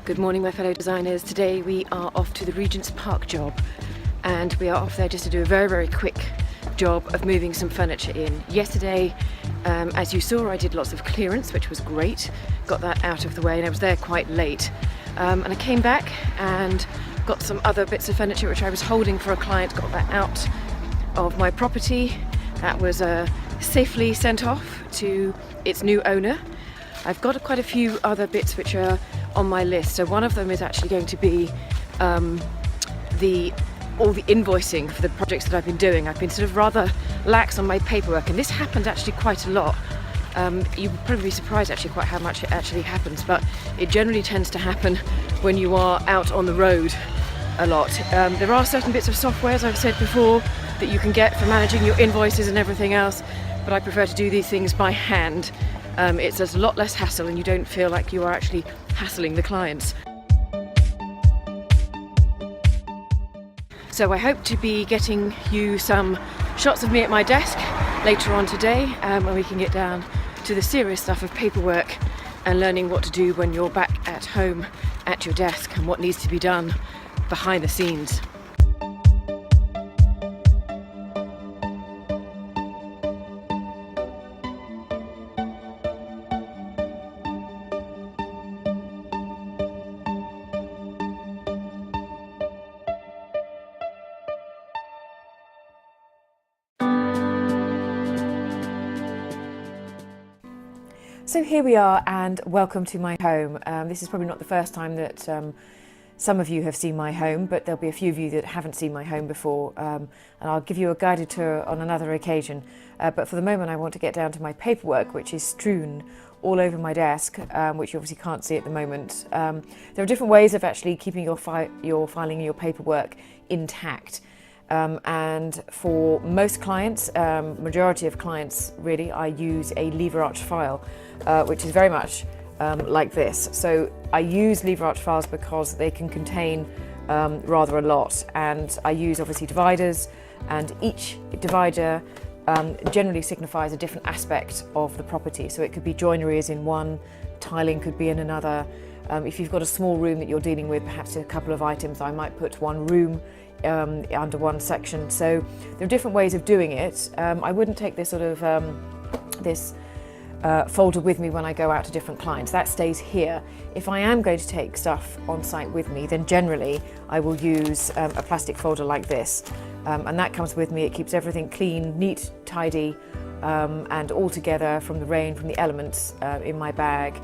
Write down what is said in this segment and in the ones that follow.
Good morning, my fellow designers. Today we are off to the Regent's Park job, and we are off there just to do a very quick job of moving some furniture in. Yesterday, as you saw, I did lots of clearance, which was great. Got that out of the way, and I was there quite late. And I came back and got some other bits of furniture which I was holding for a client, got that out of my property. That was safely sent off to its new owner. I've got quite a few other bits which are on my list. So one of them is actually going to be all the invoicing for the projects that I've been doing. I've been sort of rather lax on my paperwork, and this happens actually quite a lot. You would probably be surprised actually quite how much it actually happens, but it generally tends to happen when you are out on the road a lot. There are certain bits of software, as I've said before, that you can get for managing your invoices and everything else, but I prefer to do these things by hand. It's a lot less hassle, and you don't feel like you are actually hassling the clients. So I hope to be getting you some shots of me at my desk later on today, when we can get down to the serious stuff of paperwork and learning what to do when you're back at home at your desk and what needs to be done behind the scenes. So here we are, and welcome to my home. This is probably not the first time that some of you have seen my home, but there'll be a few of you that haven't seen my home before, and I'll give you a guided tour on another occasion. But for the moment I want to get down to my paperwork, which is strewn all over my desk, which you obviously can't see at the moment. There are different ways of actually keeping your filing and your paperwork intact. And for most clients, majority of clients really, I use a lever arch file, which is very much like this. So I use lever arch files because they can contain rather a lot, and I use obviously dividers, and each divider generally signifies a different aspect of the property. So it could be joinery is in one, tiling could be in another. If you've got a small room that you're dealing with, perhaps a couple of items, I might put one room under one section. So there are different ways of doing it. I wouldn't take this sort of this folder with me when I go out to different clients. That stays here. If I am going to take stuff on site with me, then generally I will use a plastic folder like this, and that comes with me. It keeps everything clean, neat, tidy, and all together from the rain, from the elements, in my bag.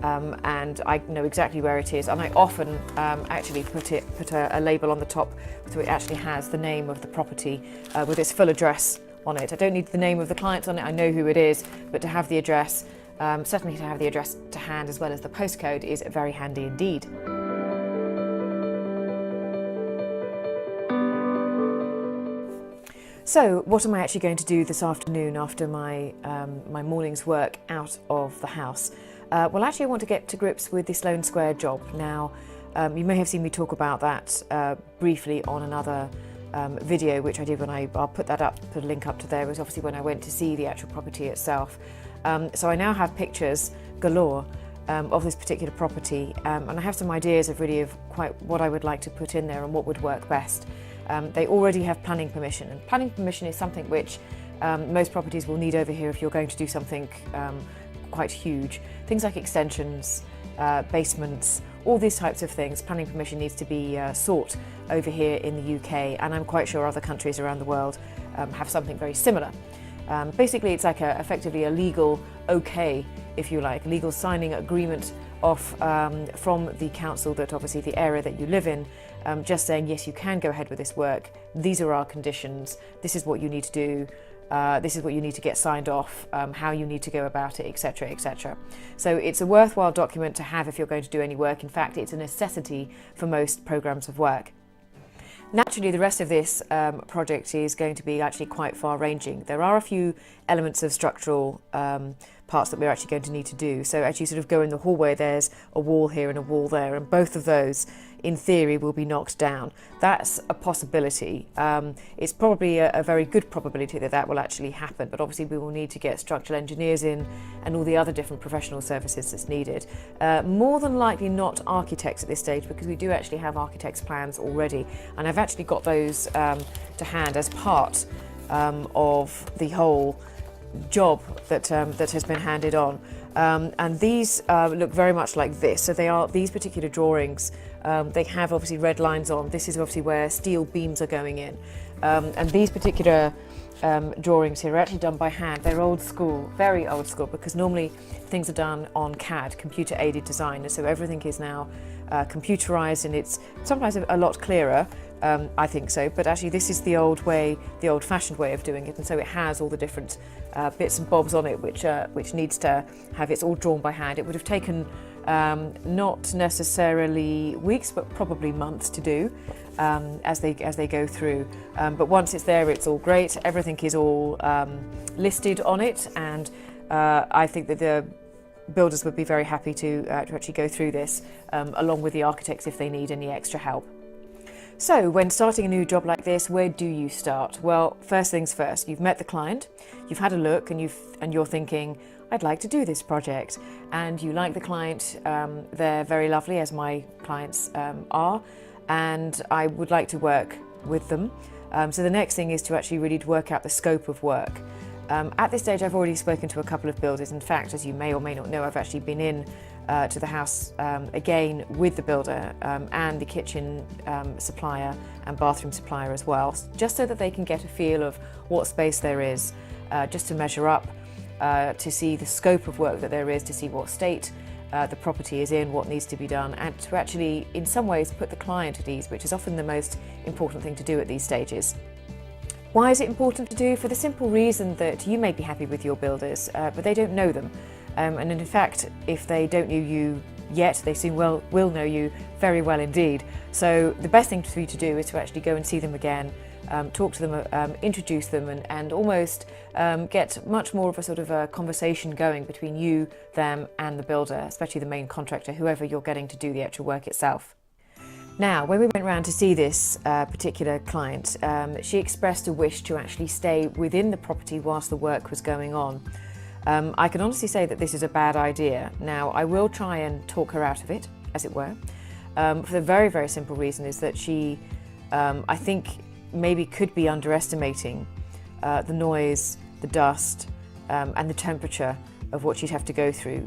And I know exactly where it is, and I often actually put a label on the top so it actually has the name of the property with its full address on it. I don't need the name of the client on it, I know who it is, but to have the address, certainly to have the address to hand as well as the postcode, is very handy indeed. So what am I actually going to do this afternoon after my morning's work out of the house? Well, actually I want to get to grips with the Sloane Square job. Now, you may have seen me talk about that briefly on another video, which I did when I'll put that up, put a link up to there. It was obviously when I went to see the actual property itself. So I now have pictures galore of this particular property, and I have some ideas of really of quite what I would like to put in there and what would work best. They already have planning permission, and planning permission is something which most properties will need over here if you're going to do something quite huge. Things like extensions, basements, all these types of things, planning permission needs to be sought over here in the UK, and I'm quite sure other countries around the world have something very similar. Basically it's like effectively a legal okay, if you like, legal signing agreement off from the council, that obviously the area that you live in, just saying yes, you can go ahead with this work, these are our conditions, this is what you need to do, this is what you need to get signed off, how you need to go about it, etc, etc. So it's a worthwhile document to have if you're going to do any work. In fact, it's a necessity for most programs of work. Naturally, the rest of this project is going to be actually quite far-ranging. There are a few elements of structural parts that we're actually going to need to do. So as you sort of go in the hallway, there's a wall here and a wall there, and both of those in theory will be knocked down. That's a possibility. It's probably a very good probability that that will actually happen, but obviously we will need to get structural engineers in and all the other different professional services that's needed. More than likely not architects at this stage, because we do actually have architects' plans already, and I've actually got those to hand as part of the whole job that has been handed on. And these look very much like this. So they are these particular drawings. They have obviously red lines on. This is obviously where steel beams are going in. And these particular drawings here are actually done by hand. They're old school, very old school, because normally things are done on CAD, computer aided design. And so everything is now computerized, and it's sometimes a lot clearer. I think so, but actually this is the old way, the old-fashioned way of doing it, and so it has all the different bits and bobs on it, which needs to have it's all drawn by hand. It would have taken not necessarily weeks, but probably months to do as they go through. But once it's there, it's all great. Everything is all listed on it, and I think that the builders would be very happy to actually go through this along with the architects if they need any extra help. So when starting a new job like this, where do you start? Well, first things first, you've met the client, you've had a look, and you're thinking, I'd like to do this project, and you like the client, they're very lovely, as my clients are, and I would like to work with them. So the next thing is to actually really work out the scope of work. At this stage, I've already spoken to a couple of builders. In fact, as you may or may not know, I've actually been in to the house again with the builder and the kitchen supplier and bathroom supplier as well, just so that they can get a feel of what space there is, just to measure up, to see the scope of work that there is, to see what state the property is in, what needs to be done, and to actually, in some ways, put the client at ease, which is often the most important thing to do at these stages. Why is it important to do? For the simple reason that you may be happy with your builders, but they don't know them. And in fact, if they don't know you yet, they soon will know you very well indeed. So the best thing for you to do is to actually go and see them again, talk to them, introduce them, and almost get much more of a sort of a conversation going between you, them, and the builder, especially the main contractor, whoever you're getting to do the actual work itself. Now, when we went round to see this particular client, she expressed a wish to actually stay within the property whilst the work was going on. I can honestly say that this is a bad idea. Now, I will try and talk her out of it, as it were, for the very, very simple reason is that she, I think, maybe could be underestimating the noise, the dust, and the temperature of what she'd have to go through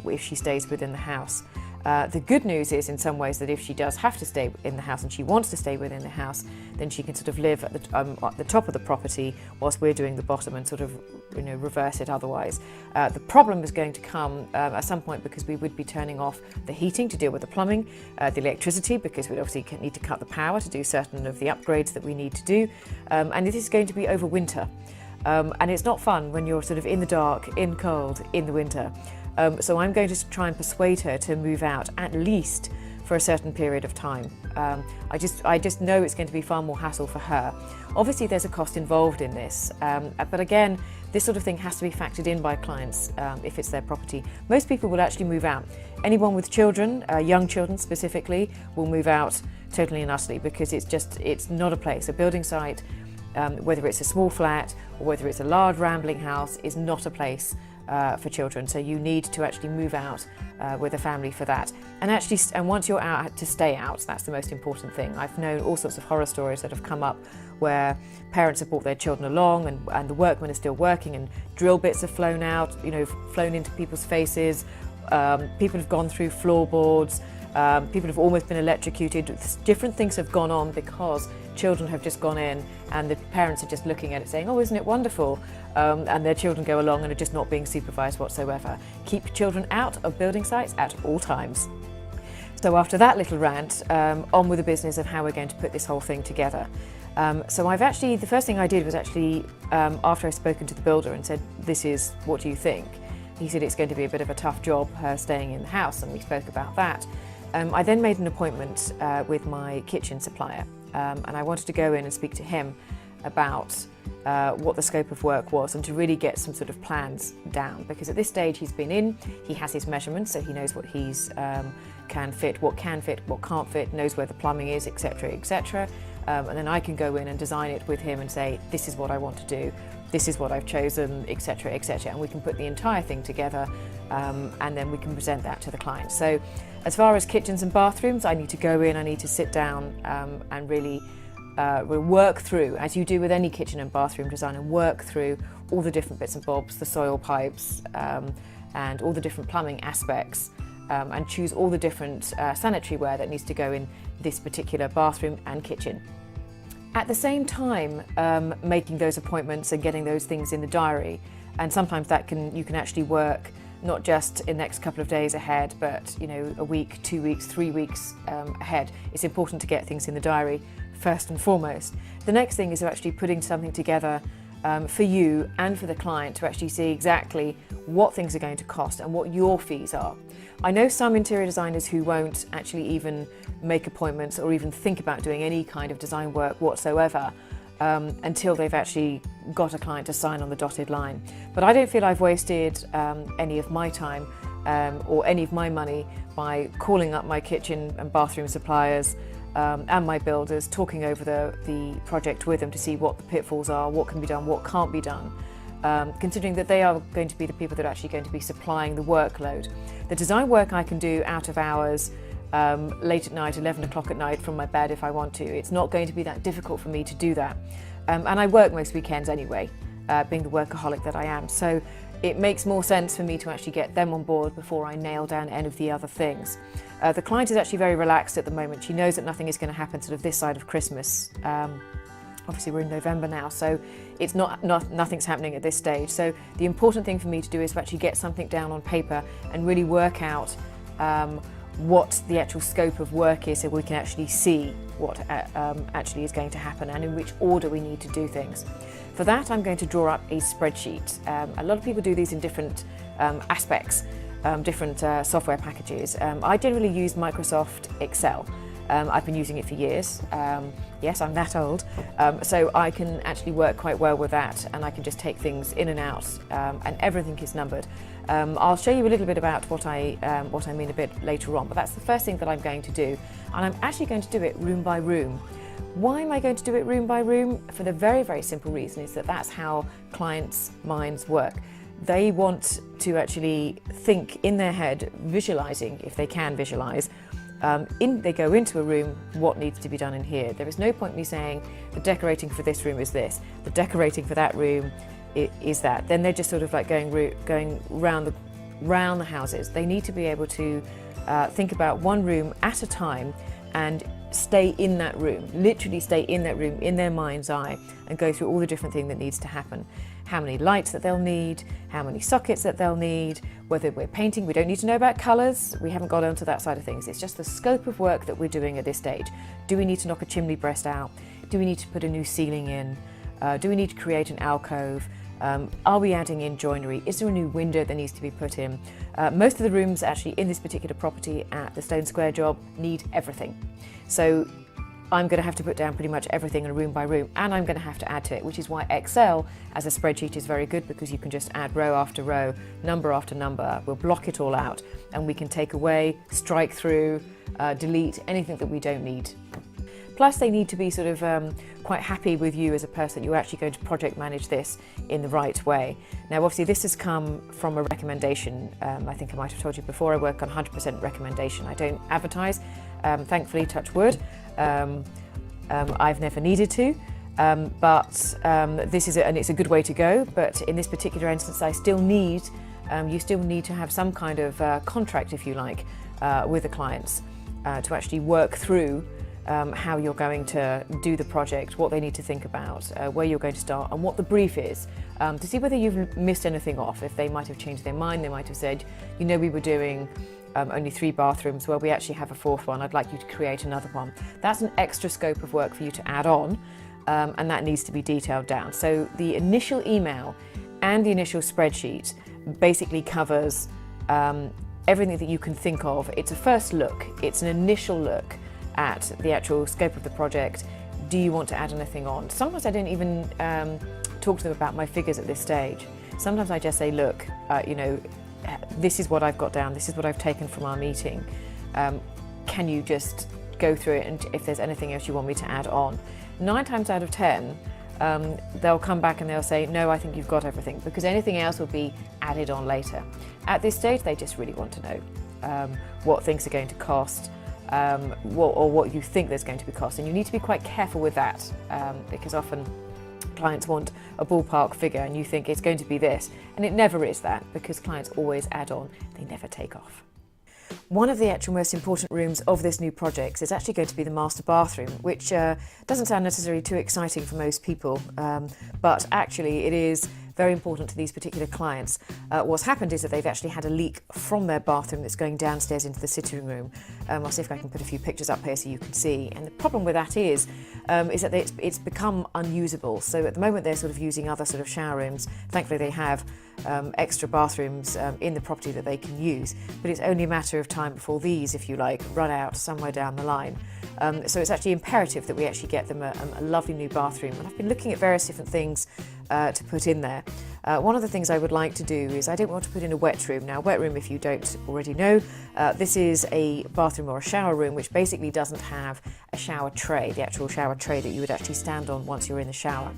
if she stays within the house. The good news is, in some ways, that if she does have to stay in the house and she wants to stay within the house, then she can sort of live at the top of the property whilst we're doing the bottom and sort of, reverse it otherwise. The problem is going to come at some point, because we would be turning off the heating to deal with the plumbing, the electricity, because we'd obviously need to cut the power to do certain of the upgrades that we need to do, and this is going to be over winter. And it's not fun when you're sort of in the dark, in cold, in the winter. So I'm going to try and persuade her to move out, at least for a certain period of time. I just know it's going to be far more hassle for her. Obviously there's a cost involved in this, but again, this sort of thing has to be factored in by clients if it's their property. Most people will actually move out. Anyone with children, young children specifically, will move out totally and utterly, because it's not a place. A building site, whether it's a small flat or whether it's a large rambling house, is not a place for children. So you need to actually move out with a family for that. And once you're out, to stay out. That's the most important thing. I've known all sorts of horror stories that have come up where parents have brought their children along, and the workmen are still working, and drill bits have flown out, flown into people's faces. People have gone through floorboards. People have almost been electrocuted. Different things have gone on because children have just gone in, and the parents are just looking at it saying, oh, isn't it wonderful? And their children go along and are just not being supervised whatsoever. Keep children out of building sites at all times. So after that little rant, on with the business of how we're going to put this whole thing together. So the first thing I did was actually, after I'd spoken to the builder and said, this is, what do you think? He said it's going to be a bit of a tough job, her staying in the house, and we spoke about that. I then made an appointment with my kitchen supplier, and I wanted to go in and speak to him about what the scope of work was and to really get some sort of plans down, because at this stage he's been in, he has his measurements, so he knows what he's can fit, what can't fit, knows where the plumbing is, etc., etc. And then I can go in and design it with him and say, this is what I want to do, this is what I've chosen, etc., etc. And we can put the entire thing together and then we can present that to the client. So as far as kitchens and bathrooms, I need to go in, I need to sit down and really we'll work through, as you do with any kitchen and bathroom design, and work through all the different bits and bobs, the soil pipes and all the different plumbing aspects, and choose all the different sanitary ware that needs to go in this particular bathroom and kitchen. At the same time, making those appointments and getting those things in the diary, and sometimes that you can actually work not just in the next couple of days ahead, but a week, 2 weeks, 3 weeks ahead. It's important to get things in the diary first and foremost. The next thing is actually putting something together for you and for the client to actually see exactly what things are going to cost and what your fees are. I know some interior designers who won't actually even make appointments or even think about doing any kind of design work whatsoever until they've actually got a client to sign on the dotted line. But I don't feel I've wasted any of my time or any of my money by calling up my kitchen and bathroom suppliers and my builders, talking over the project with them to see what the pitfalls are, what can be done, what can't be done, considering that they are going to be the people that are actually going to be supplying the workload. The design work I can do out of hours, late at night, 11 o'clock at night from my bed if I want to. It's not going to be that difficult for me to do that. And I work most weekends anyway, being the workaholic that I am. So it makes more sense for me to actually get them on board before I nail down any of the other things. The client is actually very relaxed at the moment. She knows that nothing is going to happen sort of this side of Christmas. Obviously we're in November now, so it's nothing's happening at this stage. So the important thing for me to do is to actually get something down on paper and really work out what the actual scope of work is, so we can actually see what actually is going to happen and in which order we need to do things. For that, I'm going to draw up a spreadsheet. A lot of people do these in different aspects, different software packages. I generally use Microsoft Excel. I've been using it for years. Yes, I'm that old. So I can actually work quite well with that, and I can just take things in and out, and everything is numbered. I'll show you a little bit about what I mean a bit later on, but that's the first thing that I'm going to do. And I'm actually going to do it room by room. Why am I going to do it room by room? For the very, very simple reason is that that's how clients' minds work. They want to actually think in their head, visualizing, if they can visualize, they go into a room, what needs to be done in here. There is no point me saying the decorating for this room is this, the decorating for that room is that. Then they're just sort of like going round the houses. They need to be able to think about one room at a time and stay in that room, literally stay in that room in their mind's eye and go through all the different things that needs to happen. How many lights that they'll need, how many sockets that they'll need, whether we're painting, we don't need to know about colours, we haven't got onto that side of things. It's just the scope of work that we're doing at this stage. Do we need to knock a chimney breast out? Do we need to put a new ceiling in? Do we need to create an alcove? Are we adding in joinery? Is there a new window that needs to be put in? Most of the rooms actually in this particular property at the Stone Square job need everything. So I'm going to have to put down pretty much everything in a room by room, and I'm going to have to add to it, which is why Excel as a spreadsheet is very good, because you can just add row after row, number after number. We'll block it all out and we can take away, strike through, delete anything that we don't need. Plus they need to be sort of quite happy with you as a person. You're actually going to project manage this in the right way. Now obviously this has come from a recommendation. I think I might have told you before, I work on 100% recommendation. I don't advertise, thankfully, touch wood. I've never needed to, but this is and it's a good way to go. But in this particular instance, I still need, you still need to have some kind of contract, if you like, with the clients to actually work through how you're going to do the project, what they need to think about, where you're going to start, and what the brief is, to see whether you've missed anything off. If they might have changed their mind, they might have said, you know, we were doing only 3 bathrooms, well, we actually have a 4th one, I'd like you to create another one. That's an extra scope of work for you to add on, and that needs to be detailed down. So the initial email and the initial spreadsheet basically covers everything that you can think of. It's a first look, it's an initial look at the actual scope of the project, do you want to add anything on? Sometimes I don't even talk to them about my figures at this stage. Sometimes I just say, look, this is what I've got down, this is what I've taken from our meeting. Can you just go through it, and if there's anything else you want me to add on? 9 times out of 10, they'll come back and they'll say, no, I think you've got everything, because anything else will be added on later. At this stage, they just really want to know what things are going to cost, what you think there's going to be cost. And you need to be quite careful with that, because often clients want a ballpark figure and you think it's going to be this, and it never is that, because clients always add on, they never take off. One of the actual most important rooms of this new project is actually going to be the master bathroom, which doesn't sound necessarily too exciting for most people, but actually it is very important to these particular clients. What's happened is that they've actually had a leak from their bathroom that's going downstairs into the sitting room. I'll see if I can put a few pictures up here so you can see. And the problem with that is that it's become unusable. So at the moment they're sort of using other sort of shower rooms. Thankfully they have extra bathrooms in the property that they can use, but it's only a matter of time before these, if you like, run out somewhere down the line. So it's actually imperative that we actually get them a lovely new bathroom. And I've been looking at various different things to put in there. One of the things I would like to do is I don't want to put in a wet room. Now, wet room, if you don't already know, this is a bathroom or a shower room which basically doesn't have a shower tray, the actual shower tray that you would actually stand on once you're in the shower.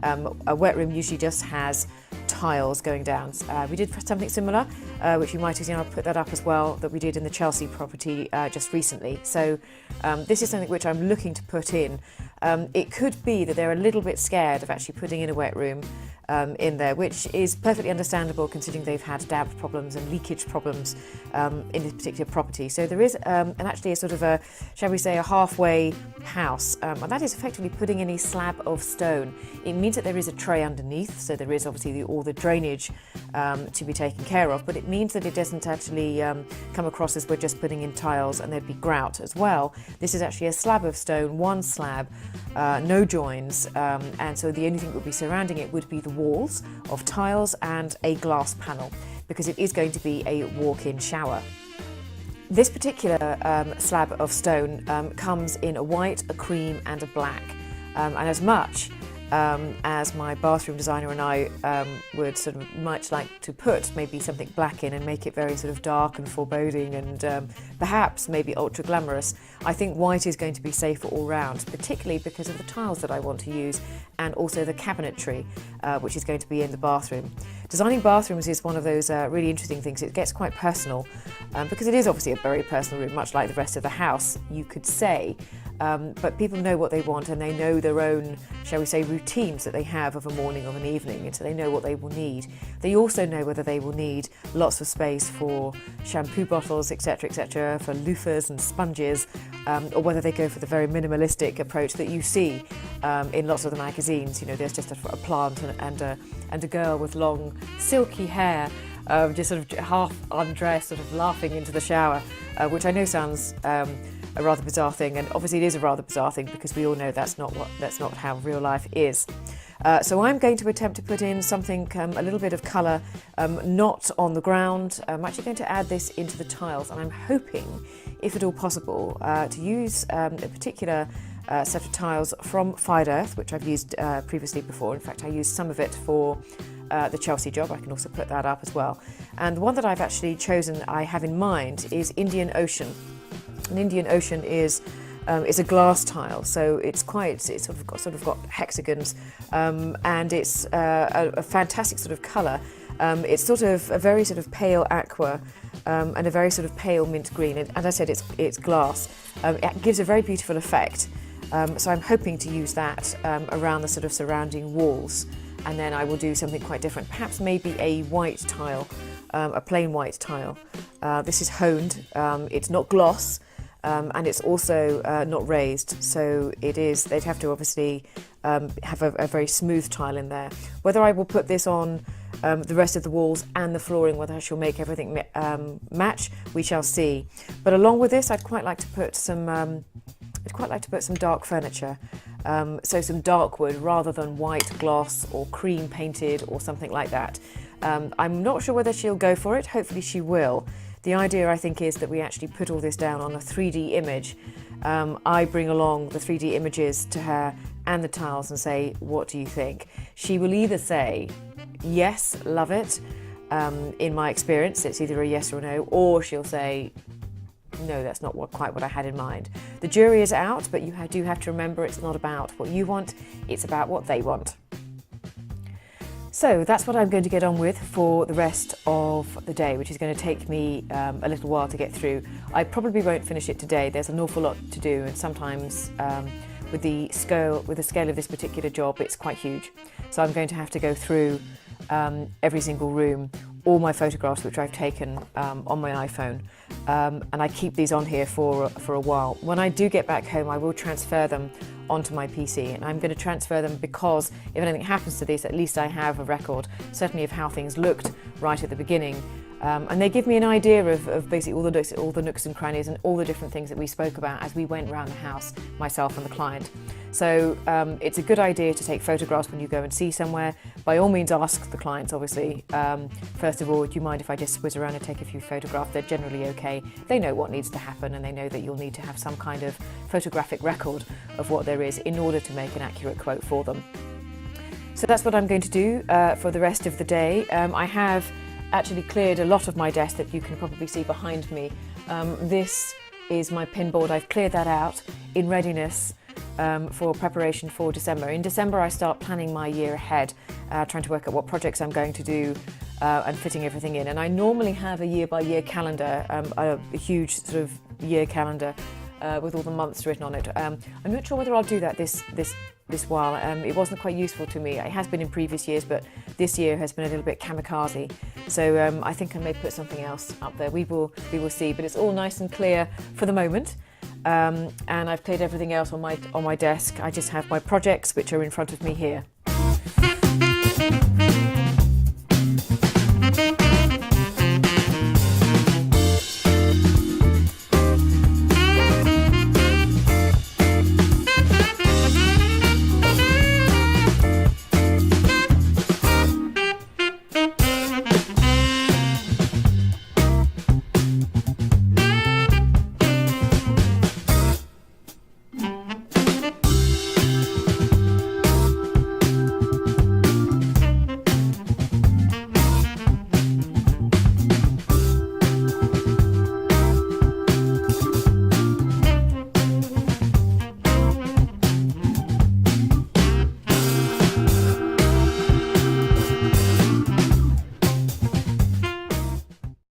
A wet room usually just has tiles going down. We did something similar, which you might have seen. I'll put that up as well, that we did in the Chelsea property just recently. So this is something which I'm looking to put in. It could be that they're a little bit scared of actually putting in a wet room in there, which is perfectly understandable considering they've had damp problems and leakage problems in this particular property. So there is actually a sort of a, shall we say, a halfway house, and that is effectively putting in a slab of stone. It means that there is a tray underneath, so there is obviously all the drainage to be taken care of, but it means that it doesn't actually come across as we're just putting in tiles and there'd be grout as well. This is actually a slab of stone, one slab, no joins, and so the only thing that would be surrounding it would be the walls of tiles and a glass panel, because it is going to be a walk-in shower. This particular slab of stone comes in a white, a cream and a black, and as much as my bathroom designer and I would sort of much like to put maybe something black in and make it very sort of dark and foreboding and perhaps maybe ultra glamorous, I think white is going to be safer all round, particularly because of the tiles that I want to use and also the cabinetry which is going to be in the bathroom. Designing bathrooms is one of those really interesting things. It gets quite personal because it is obviously a very personal room, much like the rest of the house, you could say. But people know what they want and they know their own, shall we say, routines that they have of a morning or an evening, and so they know what they will need. They also know whether they will need lots of space for shampoo bottles, etc., for loofahs and sponges, or whether they go for the very minimalistic approach that you see in lots of the magazines. You know, there's just a plant and a girl with long silky hair, just sort of half undressed, sort of laughing into the shower, which I know sounds a rather bizarre thing, and obviously it is a rather bizarre thing because we all know that's not how real life is. So I'm going to attempt to put in something, a little bit of colour, not on the ground. I'm actually going to add this into the tiles, and I'm hoping, if at all possible, to use a particular set of tiles from Fired Earth, which I've used previously before. In fact, I used some of it for the Chelsea job. I can also put that up as well. And the one that I've actually chosen, I have in mind, is Indian Ocean. An Indian Ocean is a glass tile, so it's sort of got hexagons, and it's a fantastic sort of colour. It's sort of a very sort of pale aqua and a very sort of pale mint green. And as I said, it's glass. It gives a very beautiful effect. So I'm hoping to use that around the sort of surrounding walls, and then I will do something quite different. Perhaps maybe a white tile, a plain white tile. This is honed. It's not gloss. And it's also not raised, so they'd have to obviously have a very smooth tile in there. Whether I will put this on the rest of the walls and the flooring, whether I shall make everything match, we shall see. But along with this, I'd quite like to put some dark furniture, so some dark wood rather than white gloss or cream painted or something like that. I'm not sure whether she'll go for it. Hopefully she will. The idea, I think, is that we actually put all this down on a 3D image. I bring along the 3D images to her and the tiles and say, what do you think? She will either say, yes, love it. In my experience, it's either a yes or a no, or she'll say, no, that's not quite what I had in mind. The jury is out, but you do have to remember it's not about what you want, it's about what they want. So that's what I'm going to get on with for the rest of the day, which is going to take me a little while to get through. I probably won't finish it today. There's an awful lot to do, and sometimes with the scale of this particular job, it's quite huge. So I'm going to have to go through every single room, all my photographs which I've taken on my iPhone, and I keep these on here for a while. When I do get back home, I will transfer them onto my PC, and I'm going to transfer them because if anything happens to this, at least I have a record, certainly of how things looked right at the beginning. And they give me an idea of basically all the nooks and crannies and all the different things that we spoke about as we went around the house, myself and the client. So it's a good idea to take photographs when you go and see somewhere. By all means, ask the clients, obviously. First of all, do you mind if I just whiz around and take a few photographs? They're generally okay. They know what needs to happen, and they know that you'll need to have some kind of photographic record of what there is in order to make an accurate quote for them. So that's what I'm going to do for the rest of the day. I have actually cleared a lot of my desk that you can probably see behind me. This is my pinboard. I've cleared that out in readiness for preparation for December. In December, I start planning my year ahead, trying to work out what projects I'm going to do and fitting everything in. And I normally have a year-by-year calendar, a huge sort of year calendar with all the months written on it. I'm not sure whether I'll do that this while. It wasn't quite useful to me. It has been in previous years, but this year has been a little bit kamikaze. So I think I may put something else up there. We will see. But it's all nice and clear for the moment. And I've cleared everything else on my desk. I just have my projects, which are in front of me here.